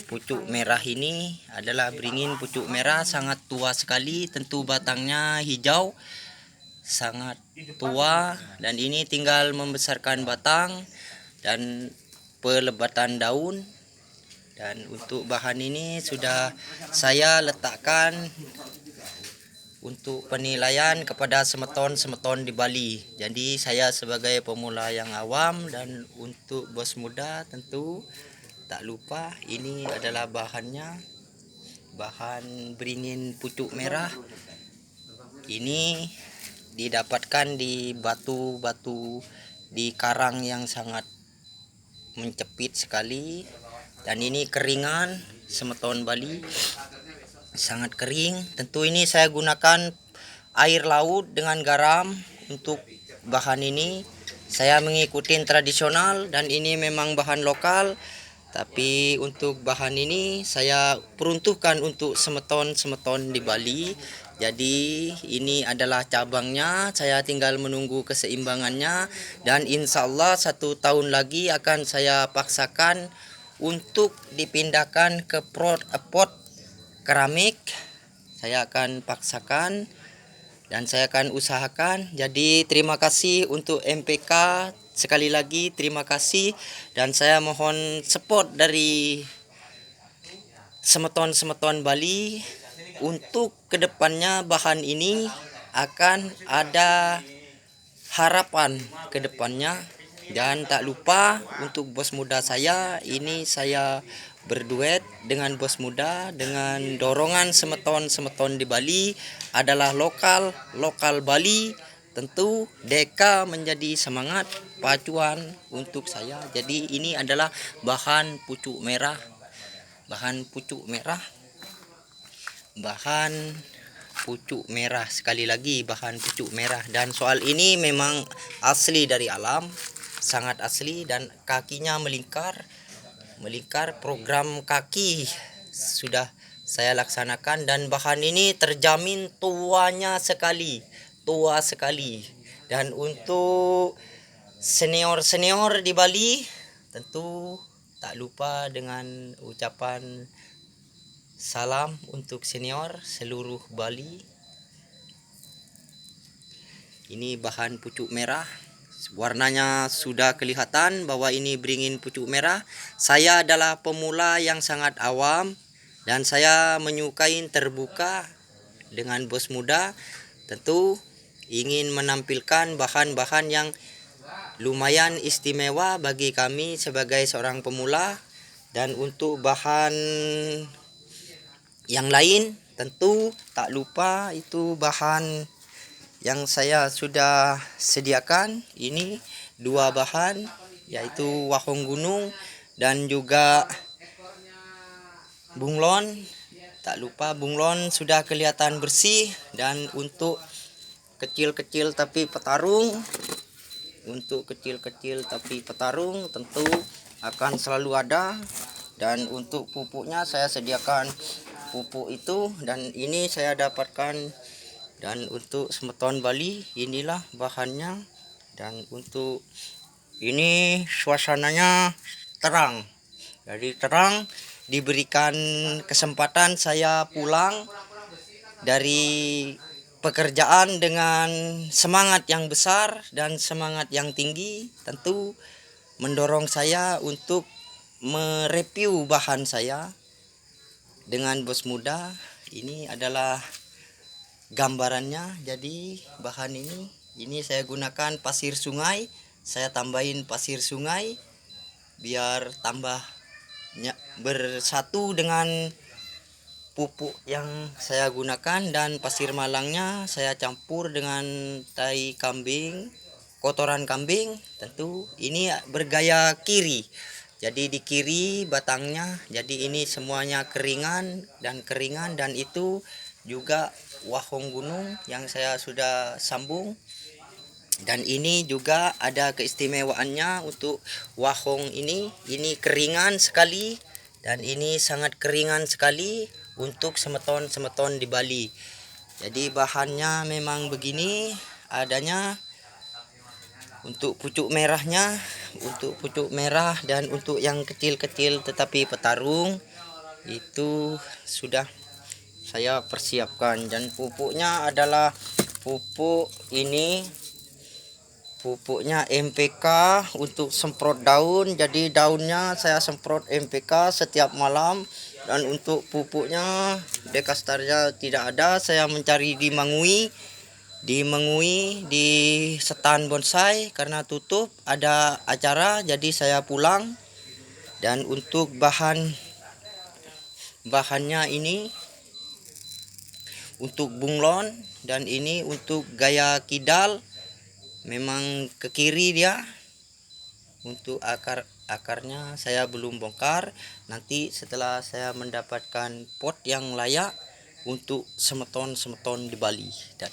pucuk merah ini adalah beringin pucuk merah, sangat tua sekali, tentu batangnya hijau, sangat tua, dan ini tinggal membesarkan batang dan pelebatan daun. Dan untuk bahan ini sudah saya letakkan untuk penilaian kepada semeton-semeton di Bali. Jadi saya sebagai pemula yang awam, dan untuk bos muda tentu tak lupa ini adalah bahannya, bahan beringin pucuk merah. Ini didapatkan di batu-batu di karang yang sangat mencepit sekali, dan ini keringan semeton Bali, sangat kering. Tentu ini saya gunakan air laut dengan garam untuk bahan ini. Saya mengikuti tradisional dan ini memang bahan lokal, tapi untuk bahan ini saya peruntukkan untuk semeton-semeton di Bali. Jadi ini adalah cabangnya, saya tinggal menunggu keseimbangannya, dan insya Allah 1 tahun lagi akan saya paksakan untuk dipindahkan ke pot keramik. Saya akan paksakan dan saya akan usahakan. Jadi terima kasih untuk MPK, sekali lagi terima kasih, dan saya mohon support dari semeton-semeton Bali untuk kedepannya. Bahan ini akan ada harapan kedepannya. Dan tak lupa untuk bos muda saya, ini saya berduet dengan bos muda dengan dorongan semeton-semeton di Bali adalah lokal Bali. Tentu Deka menjadi semangat pacuan untuk saya. Jadi ini adalah bahan pucuk merah, bahan pucuk merah, sekali lagi bahan pucuk merah. Dan soal ini memang asli dari alam, sangat asli, dan kakinya melingkar. Program kaki sudah saya laksanakan, dan bahan ini terjamin tua sekali. Dan untuk senior di Bali tentu tak lupa dengan ucapan salam untuk senior seluruh Bali. Ini bahan pucuk merah. Warnanya sudah kelihatan bahwa ini beringin pucuk merah. Saya adalah pemula yang sangat awam, dan saya menyukai terbuka dengan bos muda. Tentu ingin menampilkan bahan-bahan yang lumayan istimewa bagi kami sebagai seorang pemula. Dan untuk bahan yang lain tentu tak lupa itu bahan yang saya sudah sediakan. Ini 2 bahan, yaitu wahong gunung dan juga bunglon. Tak lupa bunglon sudah kelihatan bersih. Dan untuk kecil-kecil tapi petarung, tentu akan selalu ada. Dan untuk pupuknya saya sediakan pupuk itu, dan ini saya dapatkan. Dan untuk semeton Bali inilah bahannya. Dan untuk ini suasananya terang. Jadi terang, diberikan kesempatan saya pulang dari pekerjaan dengan semangat yang besar dan semangat yang tinggi. Tentu mendorong saya untuk mereview bahan saya dengan bos muda. Ini adalah gambarannya. Jadi bahan ini saya gunakan pasir sungai, saya tambahin pasir sungai biar tambah bersatu dengan pupuk yang saya gunakan. Dan pasir malangnya saya campur dengan tai kambing, kotoran kambing. Tentu ini bergaya kiri, jadi di kiri batangnya. Jadi ini semuanya keringan, dan itu juga wahong gunung yang saya sudah sambung. Dan ini juga ada keistimewaannya untuk wahong ini keringan sekali, dan ini sangat keringan sekali untuk semeton-semeton di Bali. Jadi bahannya memang begini adanya. Untuk pucuk merahnya, untuk pucuk merah dan untuk yang kecil-kecil tetapi petarung itu sudah saya persiapkan. Dan pupuknya adalah pupuk ini, pupuknya MPK untuk semprot daun. Jadi daunnya saya semprot MPK setiap malam. Dan untuk pupuknya Dekastarnya tidak ada, saya mencari di Mangui. Di Setan Bonsai karena tutup ada acara, jadi saya pulang. Dan untuk bahannya ini untuk bunglon, dan ini untuk gaya kidal, memang ke kiri dia. Untuk akarnya saya belum bongkar, nanti setelah saya mendapatkan pot yang layak untuk semeton di Bali. Dan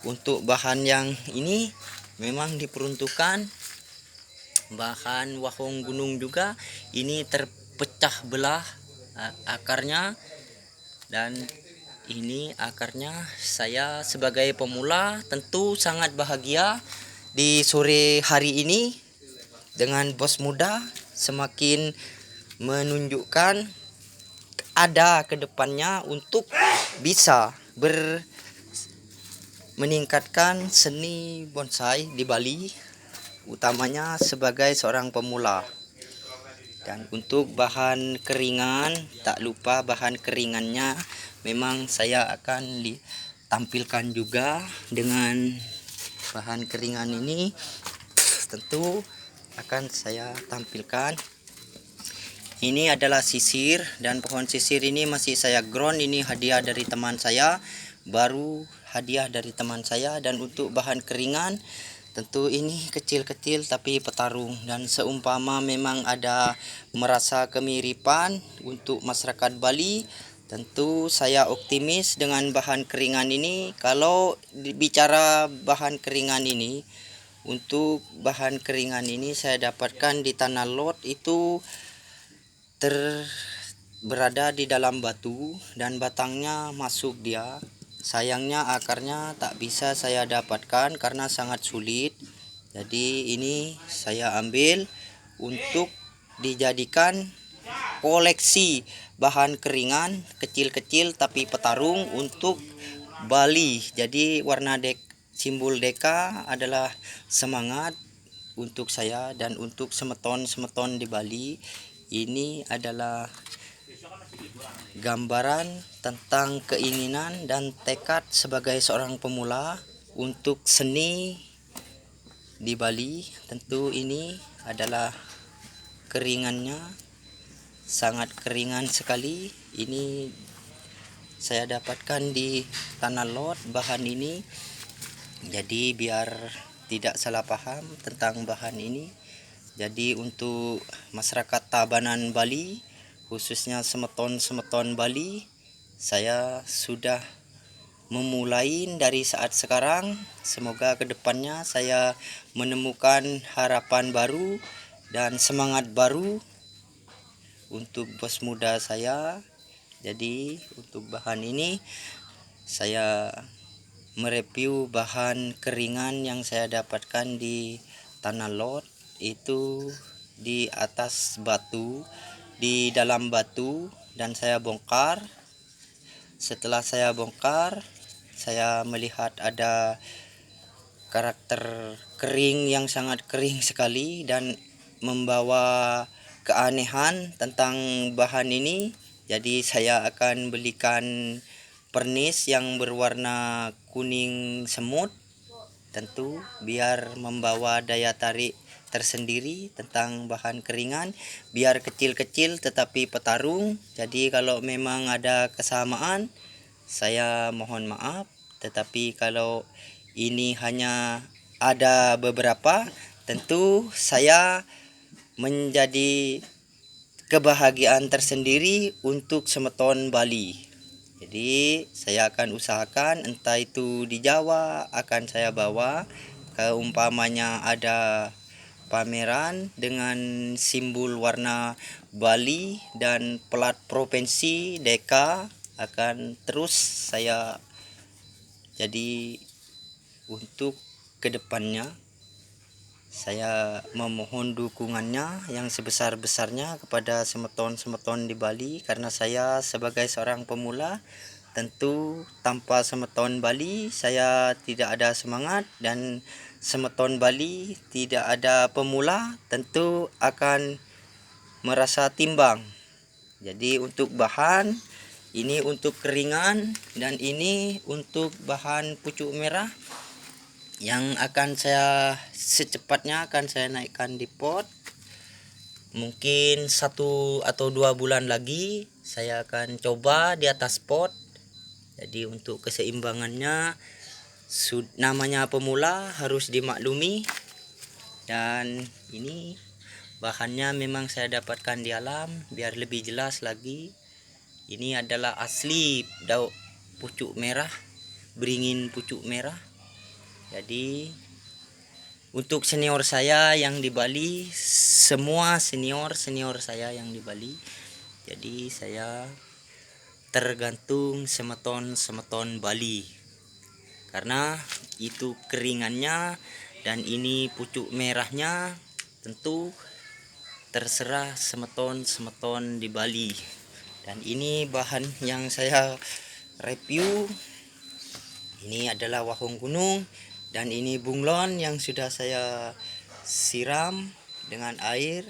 untuk bahan yang ini memang diperuntukkan bahan wahong gunung juga. Ini terpecah belah akarnya, dan ini akarnya. Saya sebagai pemula tentu sangat bahagia di sore hari ini dengan bos muda, semakin menunjukkan ada kedepannya untuk bisa meningkatkan seni bonsai di Bali, utamanya sebagai seorang pemula. Dan untuk bahan keringan, tak lupa bahan keringannya memang saya akan tampilkan juga. Dengan bahan keringan ini tentu akan saya tampilkan. Ini adalah sisir, dan pohon sisir ini masih saya ground. Ini hadiah dari teman saya, baru hadiah dari teman saya. Dan untuk bahan keringan tentu ini kecil-kecil tapi petarung. Dan seumpama memang ada merasa kemiripan untuk masyarakat Bali, tentu saya optimis dengan bahan keringan ini. Kalau bicara bahan keringan ini, untuk bahan keringan ini saya dapatkan di tanah lot, itu berada di dalam batu dan batangnya masuk dia. Sayangnya akarnya tak bisa saya dapatkan karena sangat sulit. Jadi ini saya ambil untuk dijadikan koleksi bahan keringan kecil-kecil tapi petarung untuk Bali. Jadi warna simbol deka adalah semangat untuk saya dan untuk semeton di Bali. Ini adalah gambaran tentang keinginan dan tekad sebagai seorang pemula untuk seni di Bali. Tentu ini adalah keringannya, sangat keringan sekali. Ini saya dapatkan di tanah lot bahan ini. Jadi biar tidak salah paham tentang bahan ini, jadi untuk masyarakat Tabanan Bali, khususnya semeton Bali, saya sudah memulai dari saat sekarang. Semoga kedepannya saya menemukan harapan baru dan semangat baru untuk bos muda saya. Jadi untuk bahan ini saya mereview bahan keringan yang saya dapatkan di tanah lot, itu di atas batu, di dalam batu, dan saya bongkar. Setelah saya bongkar, saya melihat ada karakter kering yang sangat kering sekali dan membawa keanehan tentang bahan ini. Jadi saya akan belikan pernis yang berwarna kuning semut, tentu biar membawa daya tarik tersendiri tentang bahan keringan, biar kecil-kecil tetapi petarung. Jadi kalau memang ada kesamaan, saya mohon maaf, tetapi kalau ini hanya ada beberapa, tentu saya menjadi kebahagiaan tersendiri untuk semeton Bali. Jadi saya akan usahakan, entah itu di Jawa akan saya bawa, keumpamanya ada pameran dengan simbol warna Bali dan plat provinsi Deka, akan terus saya jadi untuk kedepannya. Saya memohon dukungannya yang sebesar-besarnya kepada semeton-semeton di Bali, karena saya sebagai seorang pemula tentu tanpa semeton Bali saya tidak ada semangat, dan semeton Bali tidak ada pemula tentu akan merasa timbang. Jadi untuk bahan ini untuk keringan, dan ini untuk bahan pucuk merah yang akan saya secepatnya akan saya naikkan di pot. Mungkin 1 atau 2 bulan lagi saya akan coba di atas pot. Jadi untuk keseimbangannya, namanya pemula harus dimaklumi. Dan ini bahannya memang saya dapatkan di alam. Biar lebih jelas lagi, ini adalah asli daun pucuk merah, beringin pucuk merah. Jadi untuk senior saya yang di Bali, semua senior saya yang di Bali, jadi saya tergantung semeton Bali, karena itu keringannya dan ini pucuk merahnya tentu terserah semeton di Bali. Dan ini bahan yang saya review, ini adalah wahung gunung, dan ini bunglon yang sudah saya siram dengan air.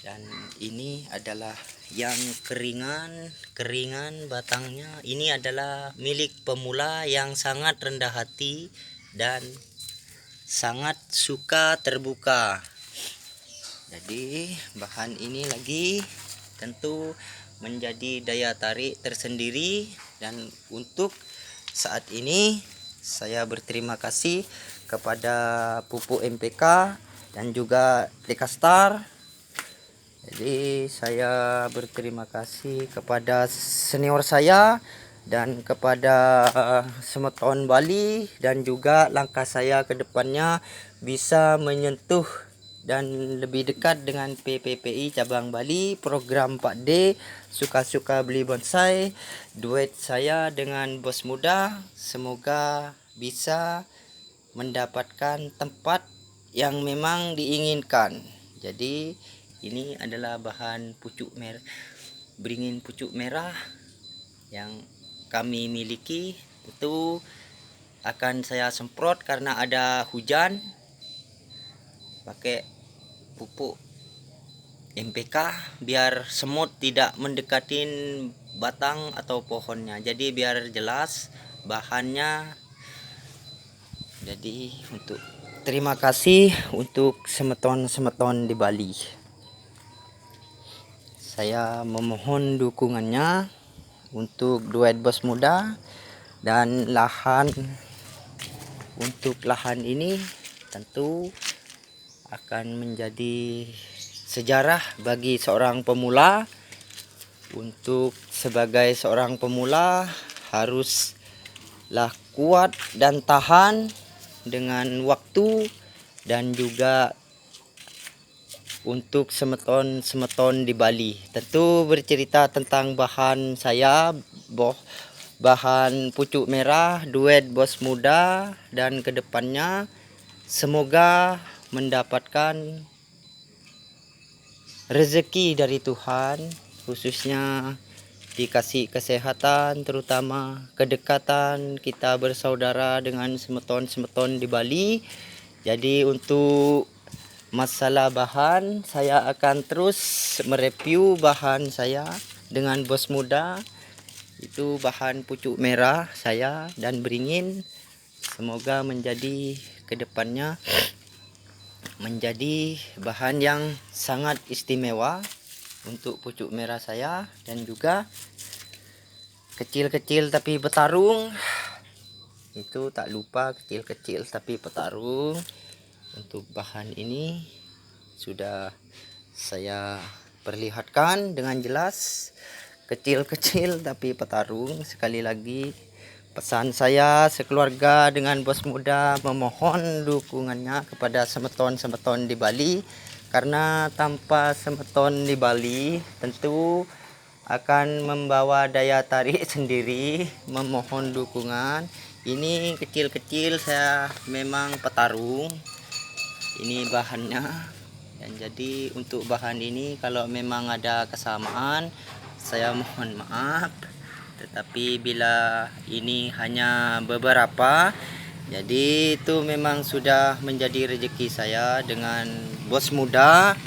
Dan ini adalah yang keringan batangnya. Ini adalah milik pemula yang sangat rendah hati dan sangat suka terbuka. Jadi bahan ini lagi tentu menjadi daya tarik tersendiri. Dan untuk saat ini saya berterima kasih kepada pupuk MPK dan juga Dekastar. Jadi saya berterima kasih kepada senior saya dan kepada semeton Bali, dan juga langkah saya ke depannya bisa menyentuh dan lebih dekat dengan PPPI cabang Bali, program 4D suka-suka beli bonsai, duet saya dengan bos muda. Semoga bisa mendapatkan tempat yang memang diinginkan. Jadi ini adalah bahan pucuk merah, beringin pucuk merah yang kami miliki. Itu akan saya semprot karena ada hujan, pakai pupuk MPK biar semut tidak mendekatin batang atau pohonnya. Jadi biar jelas bahannya. Jadi untuk terima kasih untuk semeton di Bali. Saya memohon dukungannya untuk duet bos muda, dan untuk lahan ini tentu akan menjadi sejarah bagi seorang pemula. Untuk sebagai seorang pemula haruslah kuat dan tahan dengan waktu, dan juga untuk semeton di Bali. Tentu bercerita tentang bahan saya, bahan pucuk merah, duet bos muda, dan kedepannya semoga mendapatkan rezeki dari Tuhan, khususnya dikasih kesehatan, terutama kedekatan kita bersaudara dengan semeton di Bali. Jadi untuk masalah bahan, saya akan terus mereview bahan saya dengan bos muda. Itu bahan pucuk merah saya dan beringin. Semoga menjadi kedepannya menjadi bahan yang sangat istimewa untuk pucuk merah saya. Dan juga kecil-kecil tapi bertarung, itu tak lupa kecil-kecil tapi petarung. Untuk bahan ini sudah saya perlihatkan dengan jelas, kecil-kecil tapi petarung. Sekali lagi pesan saya sekeluarga dengan bos muda memohon dukungannya kepada semeton di Bali, karena tanpa semeton di Bali tentu akan membawa daya tarik sendiri. Memohon dukungan Ini kecil-kecil saya memang petarung. Ini bahannya. Dan jadi untuk bahan ini kalau memang ada kesamaan saya mohon maaf. Tetapi bila ini hanya beberapa, jadi itu memang sudah menjadi rezeki saya dengan bos muda.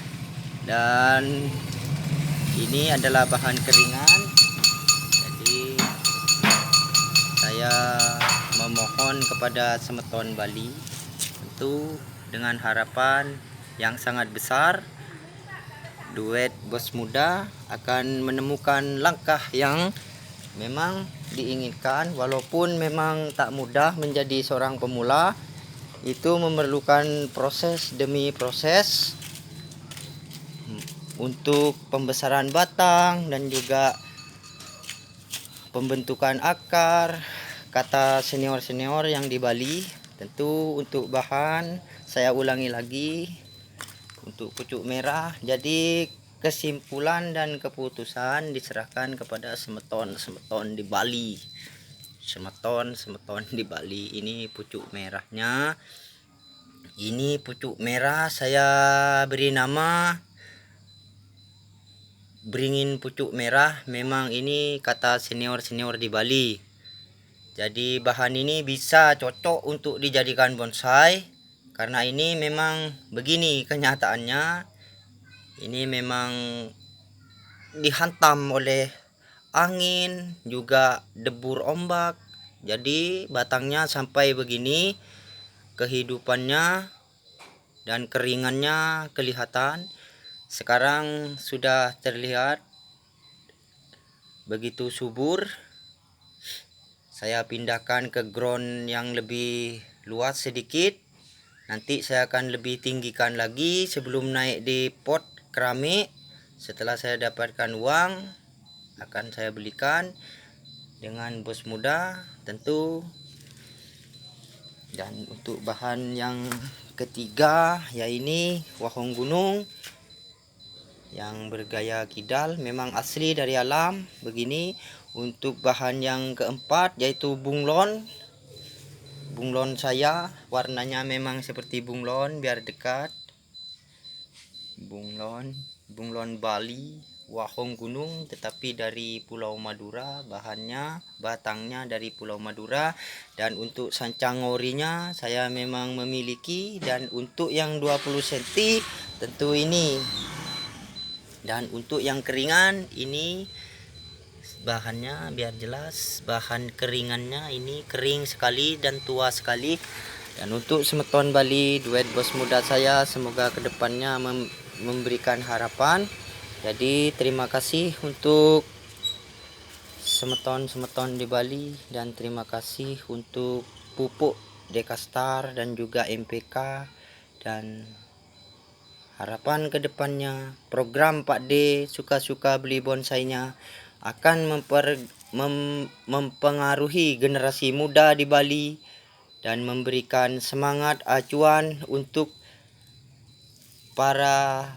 Dan ini adalah bahan keringan. Jadi saya memohon kepada Semeton Bali tentu dengan harapan yang sangat besar, duet bos muda akan menemukan langkah yang memang diinginkan. Walaupun memang tak mudah menjadi seorang pemula, itu memerlukan proses demi proses untuk pembesaran batang dan juga pembentukan akar, kata senior-senior yang di Bali. Tentu untuk bahan saya ulangi lagi untuk pucuk merah. Jadi kesimpulan dan keputusan diserahkan kepada semeton di Bali. Semeton di Bali. Ini pucuk merahnya. Ini pucuk merah saya beri nama beringin pucuk merah. Memang ini kata senior-senior di Bali. Jadi bahan ini bisa cocok untuk dijadikan bonsai. Karena ini memang begini kenyataannya. Ini memang dihantam oleh angin, juga debur ombak. Jadi batangnya sampai begini kehidupannya dan keringannya kelihatan. Sekarang sudah terlihat begitu subur. Saya pindahkan ke ground yang lebih luas sedikit. Nanti saya akan lebih tinggikan lagi sebelum naik di pot keramik. Setelah saya dapatkan uang, akan saya belikan dengan bos muda tentu. Dan untuk bahan yang ketiga, yaitu wahong gunung yang bergaya kidal, memang asli dari alam begini. Untuk bahan yang keempat yaitu bunglon. Bunglon saya warnanya memang seperti bunglon, biar dekat. Bunglon Bali, wahong gunung tetapi dari Pulau Madura, bahannya batangnya dari Pulau Madura. Dan untuk sancang ngorinya saya memang memiliki. Dan untuk yang 20 cm tentu ini. Dan untuk yang keringan ini bahannya biar jelas, bahan keringannya ini kering sekali dan tua sekali. Dan untuk Semeton Bali, duet bos muda saya, semoga kedepannya memberikan harapan. Jadi terima kasih untuk Semeton di Bali, dan terima kasih untuk pupuk Dekastar dan juga MPK. Dan harapan kedepannya program Pak D suka-suka beli bonsainya akan mempengaruhi generasi muda di Bali dan memberikan semangat acuan untuk para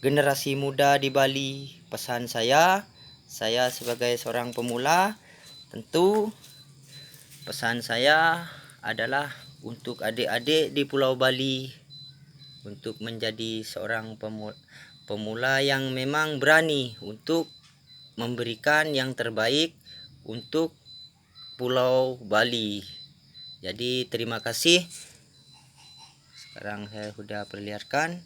generasi muda di Bali. Pesan saya sebagai seorang pemula, tentu pesan saya adalah untuk adik-adik di Pulau Bali untuk menjadi seorang pemula yang memang berani untuk memberikan yang terbaik untuk Pulau Bali. Jadi terima kasih. Sekarang saya sudah perlihatkan.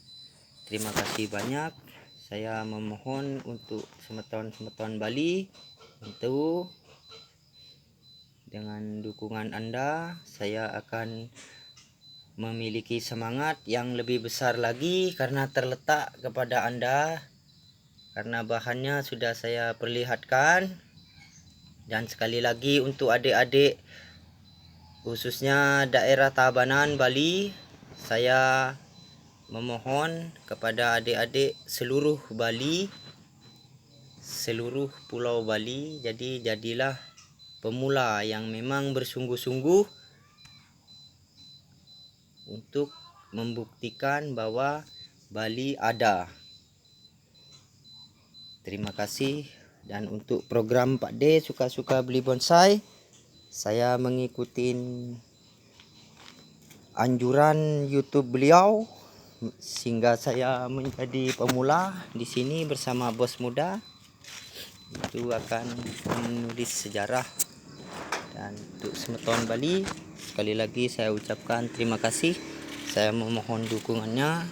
Terima kasih banyak. Saya memohon untuk Semeton Bali, tentu dengan dukungan Anda saya akan memiliki semangat yang lebih besar lagi, karena terletak kepada Anda. Karena bahannya sudah saya perlihatkan. Dan sekali lagi untuk adik-adik khususnya daerah Tabanan Bali, saya memohon kepada adik-adik seluruh Bali, seluruh Pulau Bali, jadi jadilah pemula yang memang bersungguh-sungguh untuk membuktikan bahwa Bali ada. Terima kasih. Dan untuk program Pak D suka-suka beli bonsai, Saya mengikuti anjuran YouTube beliau sehingga saya menjadi pemula di sini bersama bos muda. Itu akan menulis sejarah. Dan untuk Semeton Bali, sekali lagi saya ucapkan terima kasih. Saya memohon dukungannya